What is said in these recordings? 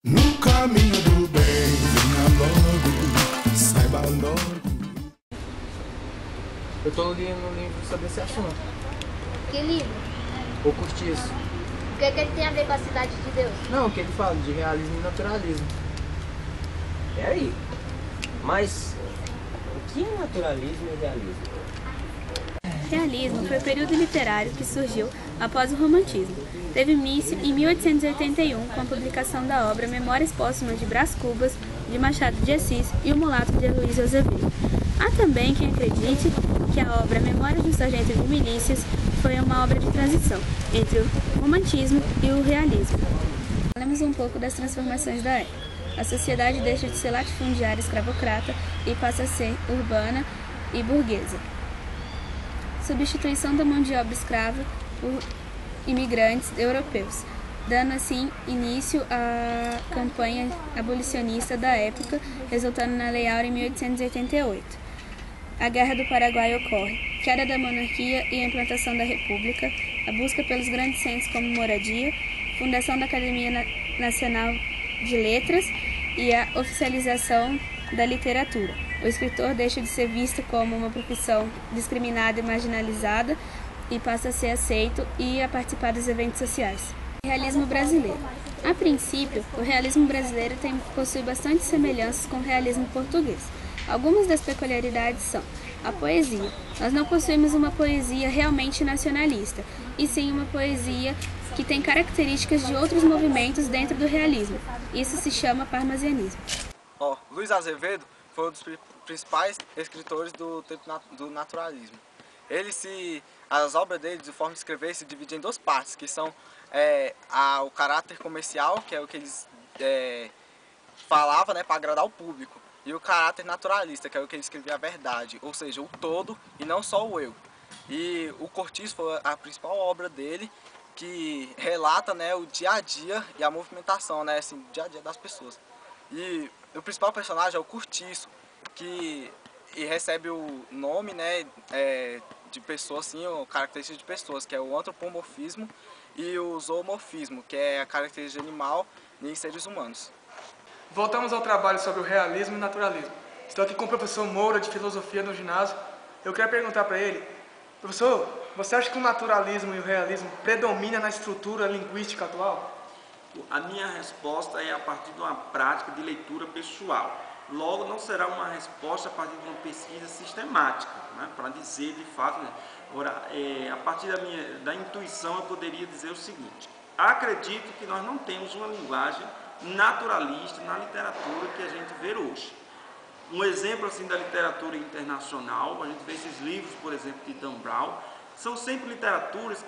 No caminho do bem, venha logo, saiba logo. Eu tô lendo um livro sobre esse assunto. Que livro? O Cortiço. O que ele tem a ver com a Cidade de Deus? Não, o que ele fala de realismo e naturalismo. Peraí, mas o que é naturalismo e realismo? Realismo foi o período literário que surgiu após o romantismo. Teve início em 1881 com a publicação da obra Memórias Póstumas de Brás Cubas, de Machado de Assis e O Mulato de Aloysio Azevedo. Há também quem acredite que a obra Memórias de um Sargento de Milícias foi uma obra de transição entre o romantismo e o realismo. Falemos um pouco das transformações da época. A sociedade deixa de ser latifundiária escravocrata e passa a ser urbana e burguesa. Substituição da mão de obra escrava por imigrantes europeus, dando assim início à campanha abolicionista da época, resultando na Lei Áurea em 1888. A Guerra do Paraguai ocorre, queda da monarquia e a implantação da república, a busca pelos grandes centros como moradia, fundação da Academia Nacional de Letras e a oficialização da literatura. O escritor deixa de ser visto como uma profissão discriminada e marginalizada e passa a ser aceito e a participar dos eventos sociais. Realismo brasileiro. A princípio, o realismo brasileiro possui bastante semelhanças com o realismo português. Algumas das peculiaridades são a poesia. Nós não possuímos uma poesia realmente nacionalista, e sim uma poesia que tem características de outros movimentos dentro do realismo. Isso se chama parnasianismo. Luiz Azevedo foi um dos principais escritores do tempo do naturalismo. As obras dele, de forma de escrever, se dividem em duas partes, que são o caráter comercial, que é o que eles falavam, né, para agradar o público, e o caráter naturalista, que é o que ele escrevia a verdade, ou seja, o todo e não só o eu. E o Cortiço foi a principal obra dele, que relata, né, o dia a dia e a movimentação, né, assim, o dia a dia das pessoas. E o principal personagem é o Cortiço, que recebe o nome, né, de pessoas, assim, ou características de pessoas, que é o antropomorfismo e o zoomorfismo, que é a característica de animal em seres humanos. Voltamos ao trabalho sobre o realismo e naturalismo. Estou aqui com o professor Moura, de filosofia, no ginásio. Eu queria perguntar para ele, professor, você acha que o naturalismo e o realismo predominam na estrutura linguística atual? A minha resposta é a partir de uma prática de leitura pessoal. Logo, não será uma resposta a partir de uma pesquisa sistemática, né, para dizer de fato. Agora, a partir da intuição, eu poderia dizer o seguinte: acredito que nós não temos uma linguagem naturalista na literatura que a gente vê hoje. Um exemplo assim da literatura internacional, a gente vê esses livros, por exemplo, de Dan Brown, são sempre literaturas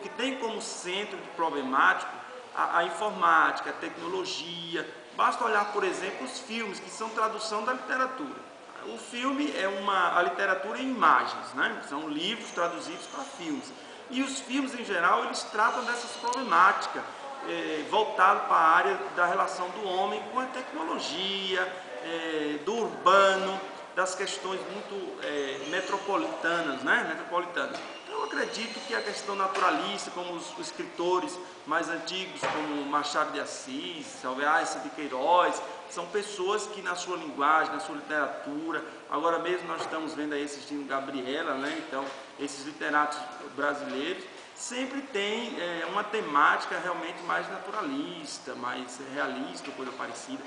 que têm como centro de problemático a informática, a tecnologia. Basta olhar, por exemplo, os filmes, que são tradução da literatura. O filme é a literatura em imagens, né? São livros traduzidos para filmes. E os filmes, em geral, eles tratam dessas problemáticas, voltado para a área da relação do homem com a tecnologia, do urbano, das questões muito metropolitanas, né? Eu acredito que a questão naturalista, como os escritores mais antigos, como Machado de Assis, Salve-se de Queiroz, são pessoas que na sua linguagem, na sua literatura, agora mesmo nós estamos vendo aí assistindo Gabriela, né? Então, esses literatos brasileiros sempre tem uma temática realmente mais naturalista, mais realista, coisa parecida,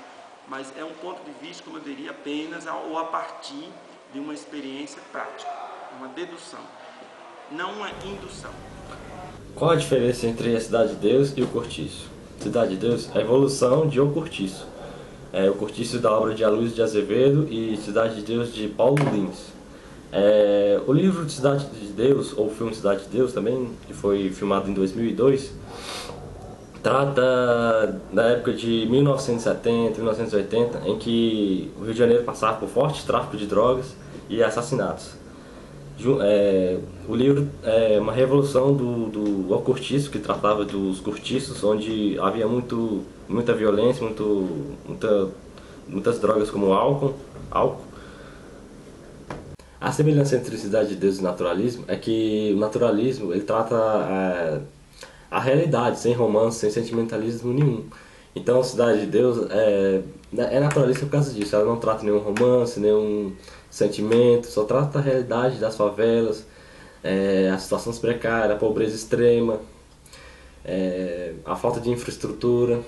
mas é um ponto de vista, como eu diria, apenas ou a partir de uma experiência prática, uma dedução, não uma indução. Qual a diferença entre a Cidade de Deus e o Cortiço? Cidade de Deus é a evolução de O Cortiço. O Cortiço da obra de Aloysio de Azevedo e Cidade de Deus de Paulo Lins. O livro de Cidade de Deus, ou o filme Cidade de Deus também, que foi filmado em 2002, trata da época de 1970, 1980, em que o Rio de Janeiro passava por forte tráfico de drogas e assassinatos. O livro é uma revolução do Cortiço, que tratava dos cortiços, onde havia muita violência, muitas drogas como álcool. A semelhança entre Cidade de Deus e naturalismo é que o naturalismo ele trata a realidade, sem romance, sem sentimentalismo nenhum. Então, Cidade de Deus é naturalista por causa disso. Ela não trata nenhum romance, nenhum sentimento, só trata a realidade das favelas, a situação precária, a pobreza extrema, a falta de infraestrutura,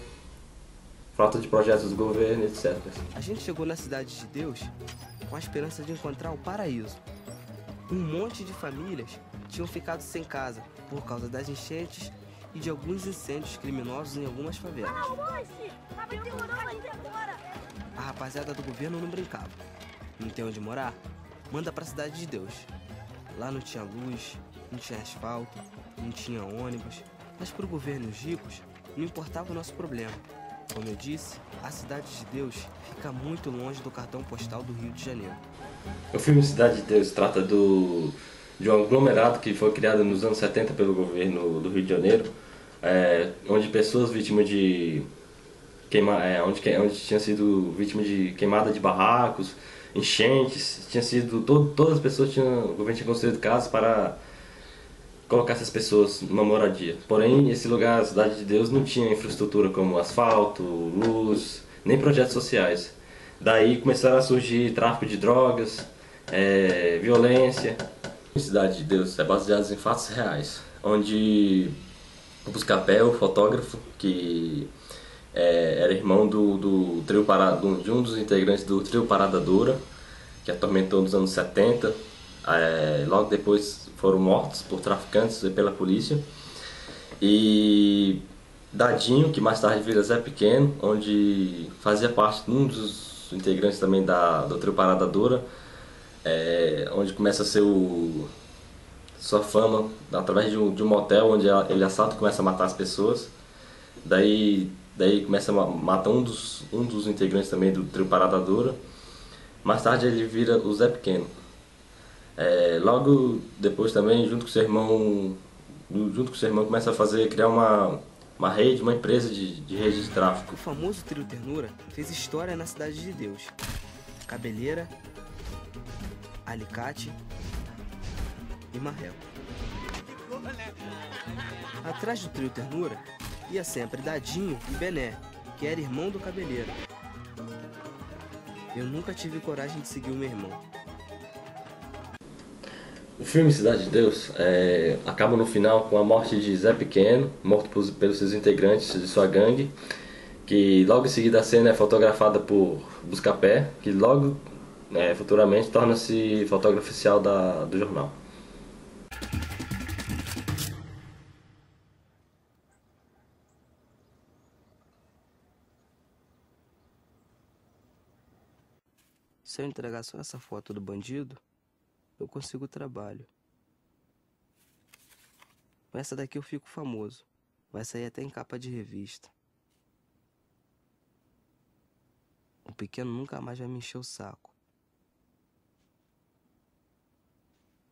falta de projetos do governo, etc. A gente chegou na Cidade de Deus com a esperança de encontrar o paraíso. Um monte de famílias tinham ficado sem casa por causa das enchentes e de alguns incêndios criminosos em algumas favelas. A rapaziada do governo não brincava. Não tem onde morar? Manda pra Cidade de Deus. Lá não tinha luz, não tinha asfalto, não tinha ônibus. Mas pro governo e os ricos, não importava o nosso problema. Como eu disse, a Cidade de Deus fica muito longe do cartão postal do Rio de Janeiro. O filme Cidade de Deus trata de um aglomerado que foi criado nos anos 70 pelo governo do Rio de Janeiro, onde pessoas vítimas de onde tinham sido vítimas de queimada de barracos, enchentes, todas as pessoas o governo tinha construído casas para colocar essas pessoas numa moradia. Porém, esse lugar, a Cidade de Deus, não tinha infraestrutura como asfalto, luz, nem projetos sociais. Daí começaram a surgir tráfico de drogas, violência. A Cidade de Deus é baseada em fatos reais, onde o Buscapé, o fotógrafo, que era irmão de um dos integrantes do trio Parada Dura, que atormentou nos anos 70, logo depois foram mortos por traficantes e pela polícia. E Dadinho, que mais tarde vira Zé Pequeno, onde fazia parte de um dos integrantes também do trio Parada Dura, onde começa a ser sua fama através de um motel onde ele assalta e começa a matar as pessoas. Daí começa a matar um dos integrantes também do trio Parada Dura. Mais tarde ele vira o Zé Pequeno. Logo depois também, junto com seu irmão começa a criar uma rede, uma empresa de rede de tráfico. O famoso trio Ternura fez história na Cidade de Deus. Cabeleira, Alicate e Marreco. Atrás do trio Ternura ia sempre Dadinho e Bené, que era irmão do Cabeleira. Eu nunca tive coragem de seguir o meu irmão. O filme Cidade de Deus acaba no final com a morte de Zé Pequeno, morto pelos seus integrantes de sua gangue, que logo em seguida a cena é fotografada por Buscapé, que logo futuramente torna-se fotógrafo oficial do jornal. Se eu entregar só essa foto do bandido, eu consigo trabalho. Com essa daqui eu fico famoso. Vai sair até em capa de revista. O pequeno nunca mais vai me encher o saco.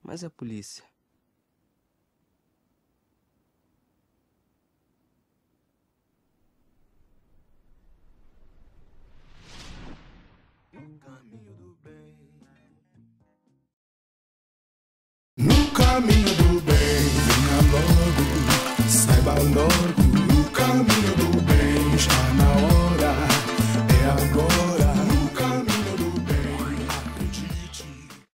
Mas é a polícia. No caminho do bem, venha logo, saiba logo